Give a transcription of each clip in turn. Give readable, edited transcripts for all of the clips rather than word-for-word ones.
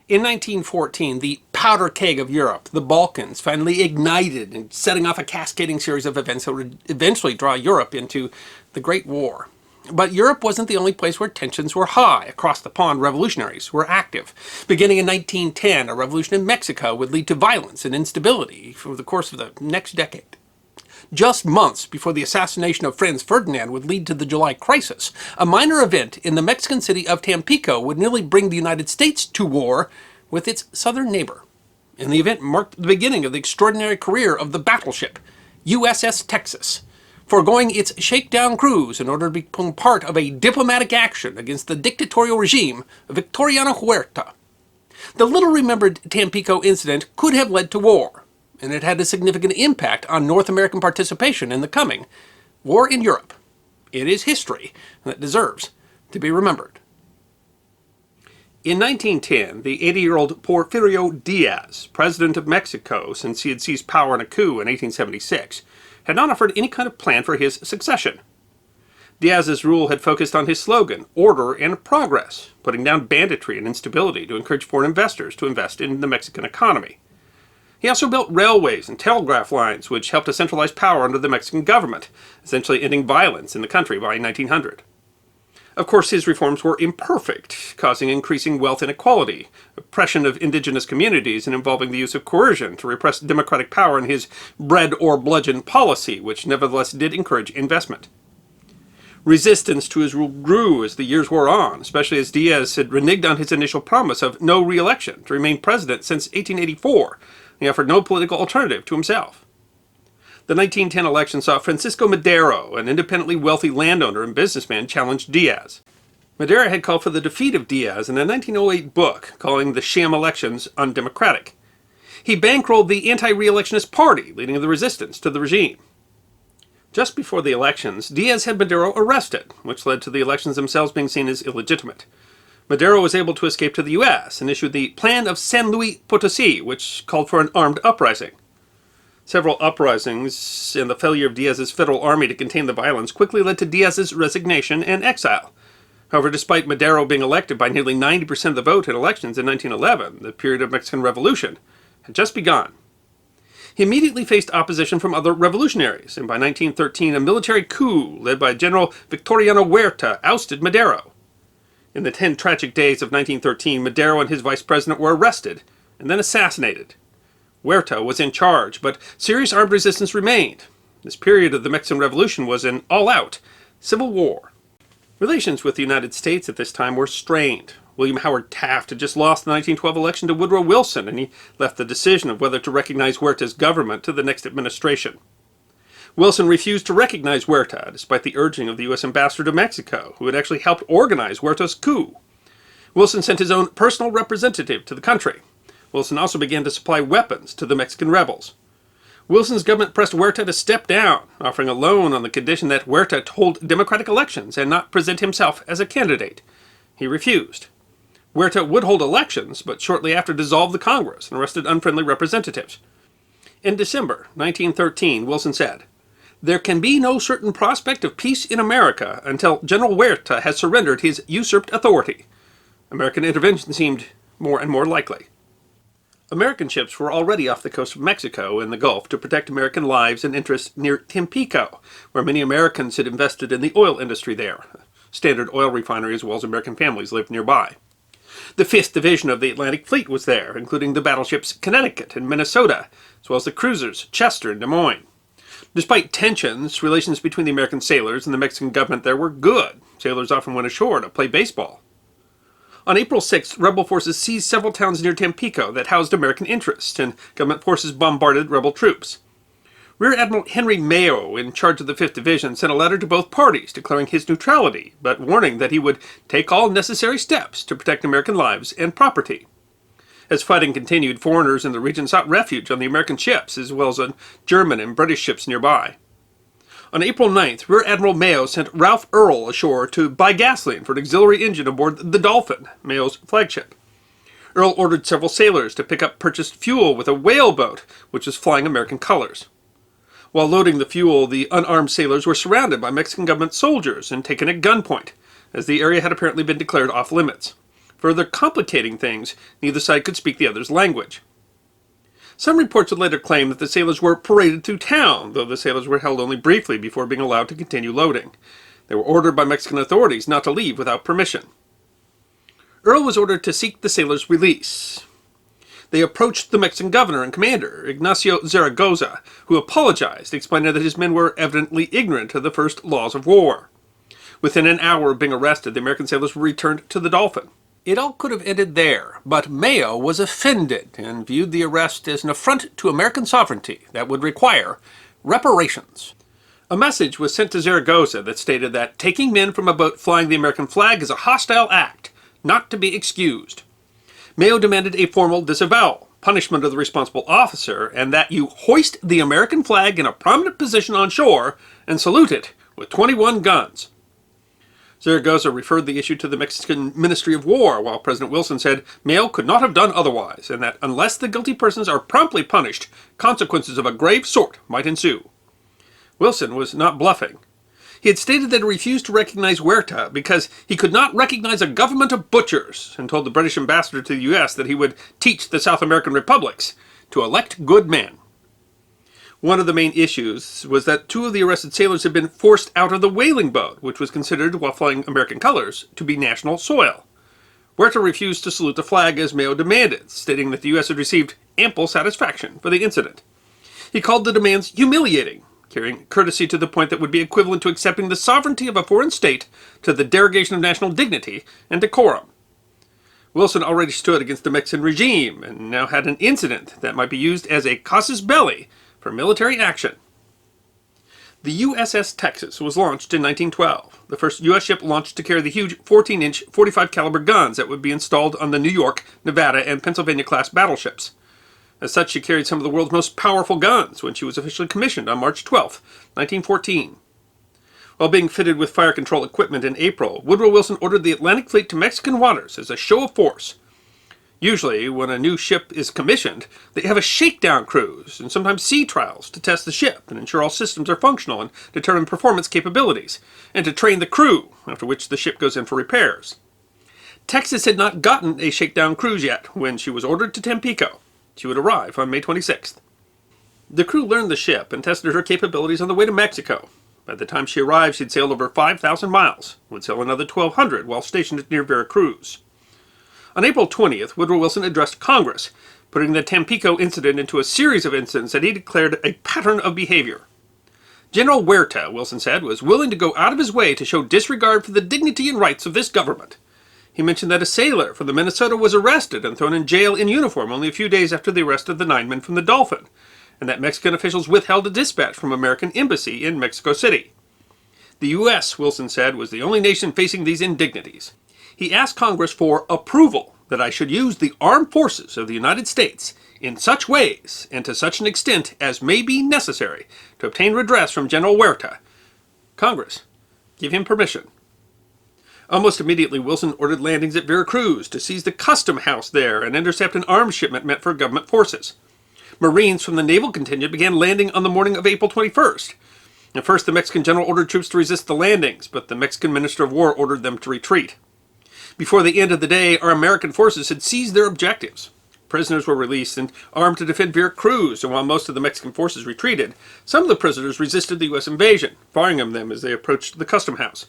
In 1914, the powder keg of Europe, the Balkans, finally ignited and setting off a cascading series of events that would eventually draw Europe into the Great War. But Europe wasn't the only place where tensions were high. Across the pond, revolutionaries were active. Beginning in 1910, a revolution in Mexico would lead to violence and instability for the course of the next decade. Just months before the assassination of Franz Ferdinand would lead to the July Crisis, a minor event in the Mexican city of Tampico would nearly bring the United States to war with its southern neighbor. And the event marked the beginning of the extraordinary career of the battleship, USS Texas, foregoing its shakedown cruise in order to become part of a diplomatic action against the dictatorial regime of Victoriano Huerta. The little-remembered Tampico incident could have led to war, and it had a significant impact on North American participation in the coming war in Europe. It is history that deserves to be remembered. In 1910, the 80-year-old Porfirio Diaz, president of Mexico since he had seized power in a coup in 1876, had not offered any kind of plan for his succession. Diaz's rule had focused on his slogan, order and progress, putting down banditry and instability to encourage foreign investors to invest in the Mexican economy. He also built railways and telegraph lines, which helped to centralize power under the Mexican government, essentially ending violence in the country by 1900. Of course, his reforms were imperfect, causing increasing wealth inequality, oppression of indigenous communities, and involving the use of coercion to repress democratic power in his bread or bludgeon policy, which nevertheless did encourage investment. Resistance to his rule grew as the years wore on, especially as Diaz had reneged on his initial promise of no re-election to remain president since 1884. He offered no political alternative to himself. The 1910 election saw Francisco Madero, an independently wealthy landowner and businessman, challenge Diaz. Madero had called for the defeat of Diaz in a 1908 book, calling the sham elections undemocratic. He bankrolled the anti-re-electionist party, leading the resistance to the regime. Just before the elections, Diaz had Madero arrested, which led to the elections themselves being seen as illegitimate. Madero was able to escape to the U.S. and issued the Plan of San Luis Potosí, which called for an armed uprising. Several uprisings and the failure of Diaz's federal army to contain the violence quickly led to Diaz's resignation and exile. However, despite Madero being elected by nearly 90% of the vote in elections in 1911, the period of Mexican Revolution had just begun. He immediately faced opposition from other revolutionaries, and by 1913 a military coup led by General Victoriano Huerta ousted Madero. In the 10 tragic days of 1913, Madero and his vice president were arrested and then assassinated. Huerta was in charge, but serious armed resistance remained. This period of the Mexican Revolution was an all-out civil war. Relations with the United States at this time were strained. William Howard Taft had just lost the 1912 election to Woodrow Wilson, and he left the decision of whether to recognize Huerta's government to the next administration. Wilson refused to recognize Huerta, despite the urging of the U.S. ambassador to Mexico, who had actually helped organize Huerta's coup. Wilson sent his own personal representative to the country. Wilson also began to supply weapons to the Mexican rebels. Wilson's government pressed Huerta to step down, offering a loan on the condition that Huerta hold democratic elections and not present himself as a candidate. He refused. Huerta would hold elections, but shortly after dissolved the Congress and arrested unfriendly representatives. In December 1913, Wilson said, "There can be no certain prospect of peace in America until General Huerta has surrendered his usurped authority." American intervention seemed more and more likely. American ships were already off the coast of Mexico in the Gulf to protect American lives and interests near Tampico, where many Americans had invested in the oil industry there. A Standard Oil refinery as well as American families lived nearby. The 5th Division of the Atlantic Fleet was there, including the battleships Connecticut and Minnesota, as well as the cruisers Chester and Des Moines. Despite tensions, relations between the American sailors and the Mexican government there were good. Sailors often went ashore to play baseball. On April 6th, rebel forces seized several towns near Tampico that housed American interests, and government forces bombarded rebel troops. Rear Admiral Henry Mayo, in charge of the 5th Division, sent a letter to both parties declaring his neutrality, but warning that he would take all necessary steps to protect American lives and property. As fighting continued, foreigners in the region sought refuge on the American ships, as well as on German and British ships nearby. On April 9th, Rear Admiral Mayo sent Ralph Earl ashore to buy gasoline for an auxiliary engine aboard the Dolphin, Mayo's flagship. Earl ordered several sailors to pick up purchased fuel with a whaleboat, which was flying American colors. While loading the fuel, the unarmed sailors were surrounded by Mexican government soldiers and taken at gunpoint, as the area had apparently been declared off-limits. Further complicating things, neither side could speak the other's language. Some reports would later claim that the sailors were paraded through town, though the sailors were held only briefly before being allowed to continue loading. They were ordered by Mexican authorities not to leave without permission. Earl was ordered to seek the sailors' release. They approached the Mexican governor and commander, Ignacio Zaragoza, who apologized, explaining that his men were evidently ignorant of the first laws of war. Within an hour of being arrested, the American sailors were returned to the Dolphin. It all could have ended there, but Mayo was offended and viewed the arrest as an affront to American sovereignty that would require reparations. A message was sent to Zaragoza that stated that taking men from a boat flying the American flag is a hostile act, not to be excused. Mayo demanded a formal disavowal, punishment of the responsible officer, and that you hoist the American flag in a prominent position on shore and salute it with 21 guns. Zaragoza referred the issue to the Mexican Ministry of War, while President Wilson said Mayo could not have done otherwise, and that unless the guilty persons are promptly punished, consequences of a grave sort might ensue. Wilson was not bluffing. He had stated that he refused to recognize Huerta because he could not recognize a government of butchers, and told the British ambassador to the U.S. that he would teach the South American republics to elect good men. One of the main issues was that 2 of the arrested sailors had been forced out of the whaling boat, which was considered, while flying American colors, to be national soil. Huerta refused to salute the flag as Mayo demanded, stating that the U.S. had received ample satisfaction for the incident. He called the demands humiliating, carrying courtesy to the point that would be equivalent to accepting the sovereignty of a foreign state to the derogation of national dignity and decorum. Wilson already stood against the Mexican regime, and now had an incident that might be used as a casus belli for military action. The USS Texas was launched in 1912, the first U.S. ship launched to carry the huge 14-inch 45 caliber guns that would be installed on the New York, Nevada, and Pennsylvania-class battleships. As such, she carried some of the world's most powerful guns when she was officially commissioned on March 12, 1914. While being fitted with fire control equipment in April, Woodrow Wilson ordered the Atlantic Fleet to Mexican waters as a show of force. Usually, when a new ship is commissioned, they have a shakedown cruise and sometimes sea trials to test the ship and ensure all systems are functional and determine performance capabilities, and to train the crew, after which the ship goes in for repairs. Texas had not gotten a shakedown cruise yet when she was ordered to Tampico. She would arrive on May 26th. The crew learned the ship and tested her capabilities on the way to Mexico. By the time she arrived, she'd sailed over 5,000 miles, would sail another 1,200 while stationed near Veracruz. On April 20th, Woodrow Wilson addressed Congress, putting the Tampico incident into a series of incidents that he declared a pattern of behavior. General Huerta, Wilson said, was willing to go out of his way to show disregard for the dignity and rights of this government. He mentioned that a sailor from the Minnesota was arrested and thrown in jail in uniform only a few days after the arrest of the 9 men from the Dolphin, and that Mexican officials withheld a dispatch from American embassy in Mexico City. The U.S., Wilson said, was the only nation facing these indignities. He asked Congress for approval that I should use the armed forces of the United States in such ways and to such an extent as may be necessary to obtain redress from General Huerta. Congress, give him permission. Almost immediately, Wilson ordered landings at Veracruz to seize the custom house there and intercept an arms shipment meant for government forces. Marines from the naval contingent began landing on the morning of April 21st. At first, the Mexican general ordered troops to resist the landings, but the Mexican Minister of War ordered them to retreat. Before the end of the day, our American forces had seized their objectives. Prisoners were released and armed to defend Veracruz, and while most of the Mexican forces retreated, some of the prisoners resisted the U.S. invasion, firing on them as they approached the custom house.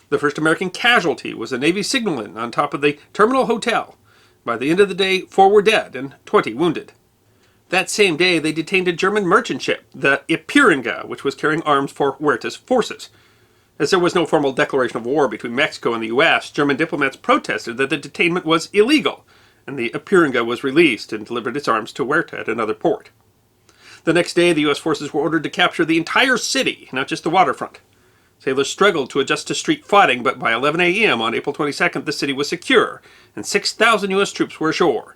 The first American casualty was a Navy signalman on top of the Terminal Hotel. By the end of the day, 4 were dead and 20 wounded. That same day, they detained a German merchant ship, the Ipiranga, which was carrying arms for Huerta's forces. As there was no formal declaration of war between Mexico and the U.S., German diplomats protested that the detainment was illegal, and the Ipiranga was released and delivered its arms to Huerta at another port. The next day, the U.S. forces were ordered to capture the entire city, not just the waterfront. Sailors struggled to adjust to street fighting, but by 11 a.m. on April 22nd, the city was secure, and 6,000 U.S. troops were ashore.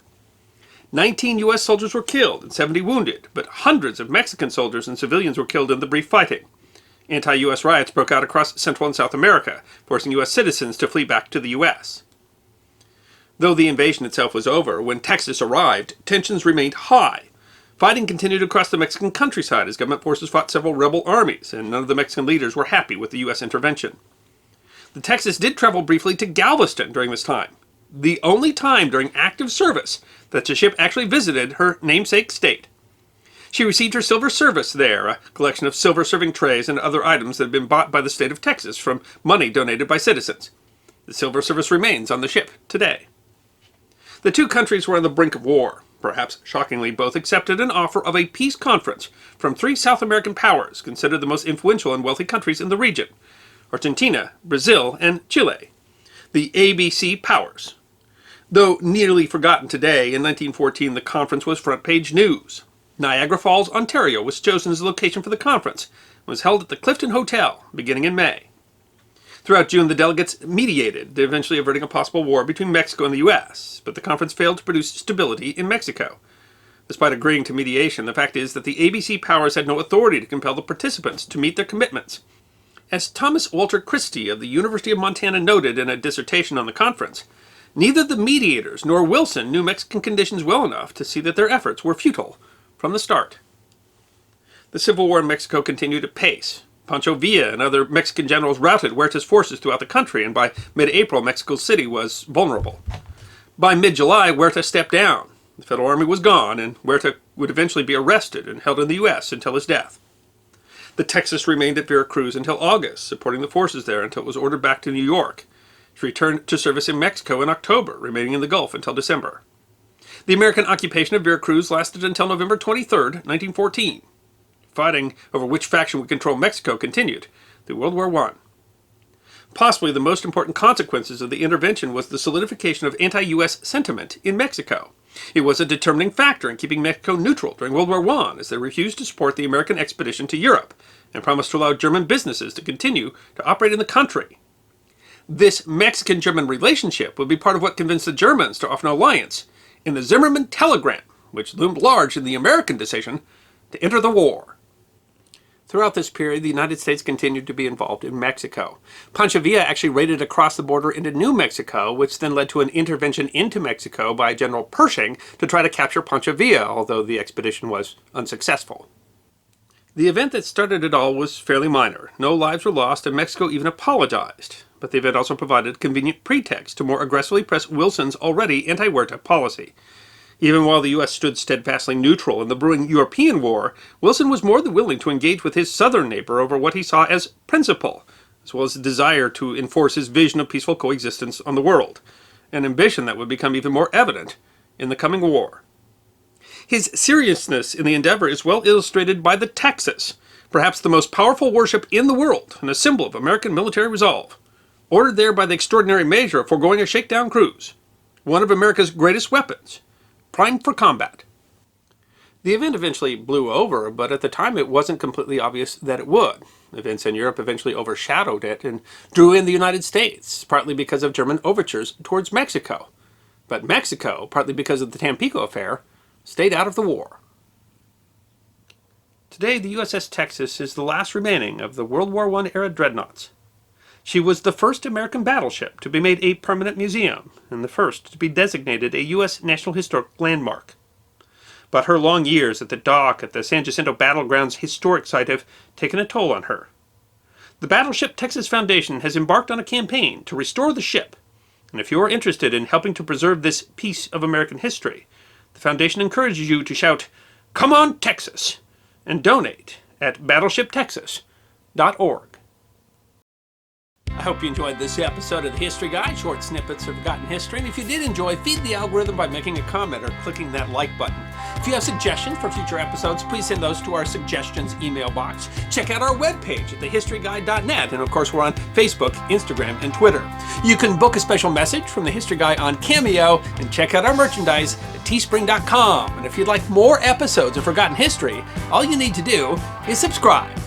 19 U.S. soldiers were killed and 70 wounded, but hundreds of Mexican soldiers and civilians were killed in the brief fighting. Anti-U.S. riots broke out across Central and South America, forcing U.S. citizens to flee back to the U.S. Though the invasion itself was over, when Texas arrived, tensions remained high. Fighting continued across the Mexican countryside as government forces fought several rebel armies, and none of the Mexican leaders were happy with the U.S. intervention. The Texas did travel briefly to Galveston during this time. the only time during active service that the ship actually visited her namesake state. She received her silver service there, a collection of silver serving trays and other items that had been bought by the state of Texas from money donated by citizens. The silver service remains on the ship today. The two countries were on the brink of war. Perhaps shockingly, both accepted an offer of a peace conference from three South American powers considered the most influential and wealthy countries in the region: Argentina, Brazil, and Chile, the ABC powers. Though nearly forgotten today, in 1914 the conference was front-page news. Niagara Falls, Ontario was chosen as the location for the conference and was held at the Clifton Hotel beginning in May. Throughout June, the delegates mediated, eventually averting a possible war between Mexico and the U.S., but the conference failed to produce stability in Mexico. Despite agreeing to mediation, the fact is that the ABC powers had no authority to compel the participants to meet their commitments. As Thomas Walter Christie of the University of Montana noted in a dissertation on the conference, neither the mediators nor Wilson knew Mexican conditions well enough to see that their efforts were futile from the start. The Civil War in Mexico continued apace. Pancho Villa and other Mexican generals routed Huerta's forces throughout the country, and by mid-April, Mexico City was vulnerable. By mid-July, Huerta stepped down. The Federal Army was gone, and Huerta would eventually be arrested and held in the U.S. until his death. The Texas remained at Veracruz until August, supporting the forces there until it was ordered back to New York. She returned to service in Mexico in October, remaining in the Gulf until December. The American occupation of Veracruz lasted until November 23, 1914. Fighting over which faction would control Mexico continued through World War I. Possibly the most important consequences of the intervention was the solidification of anti-U.S. sentiment in Mexico. It was a determining factor in keeping Mexico neutral during World War I, as they refused to support the American expedition to Europe and promised to allow German businesses to continue to operate in the country. This Mexican-German relationship would be part of what convinced the Germans to offer an alliance in the Zimmermann Telegram, which loomed large in the American decision to enter the war. Throughout this period, the United States continued to be involved in Mexico. Pancho Villa actually raided across the border into New Mexico, which then led to an intervention into Mexico by General Pershing to try to capture Pancho Villa, although the expedition was unsuccessful. The event that started it all was fairly minor. No lives were lost, and Mexico even apologized. But the event also provided a convenient pretext to more aggressively press Wilson's already anti-Huerta policy. Even while the U.S. stood steadfastly neutral in the brewing European war, Wilson was more than willing to engage with his southern neighbor over what he saw as principle, as well as a desire to enforce his vision of peaceful coexistence on the world, an ambition that would become even more evident in the coming war. His seriousness in the endeavor is well illustrated by the Texas, perhaps the most powerful warship in the world and a symbol of American military resolve, ordered there by the extraordinary measure of foregoing a shakedown cruise, one of America's greatest weapons, primed for combat. The event eventually blew over, but at the time it wasn't completely obvious that it would. Events in Europe eventually overshadowed it and drew in the United States, partly because of German overtures towards Mexico. But Mexico, partly because of the Tampico affair, stayed out of the war. Today, the USS Texas is the last remaining of the World War I era dreadnoughts. She was the first American battleship to be made a permanent museum, and the first to be designated a U.S. National Historic Landmark. But her long years at the dock at the San Jacinto Battlegrounds historic site have taken a toll on her. The Battleship Texas Foundation has embarked on a campaign to restore the ship, and if you are interested in helping to preserve this piece of American history, the Foundation encourages you to shout, "Come on, Texas!" and donate at battleshiptexas.org. I hope you enjoyed this episode of the History Guide, short snippets of forgotten history. And if you did enjoy, feed the algorithm by making a comment or clicking that like button. If you have suggestions for future episodes, please send those to our suggestions email box. Check out our webpage at thehistoryguide.net. And of course, we're on Facebook, Instagram, and Twitter. You can book a special message from the History Guy on Cameo and check out our merchandise at teespring.com. And if you'd like more episodes of Forgotten History, all you need to do is subscribe.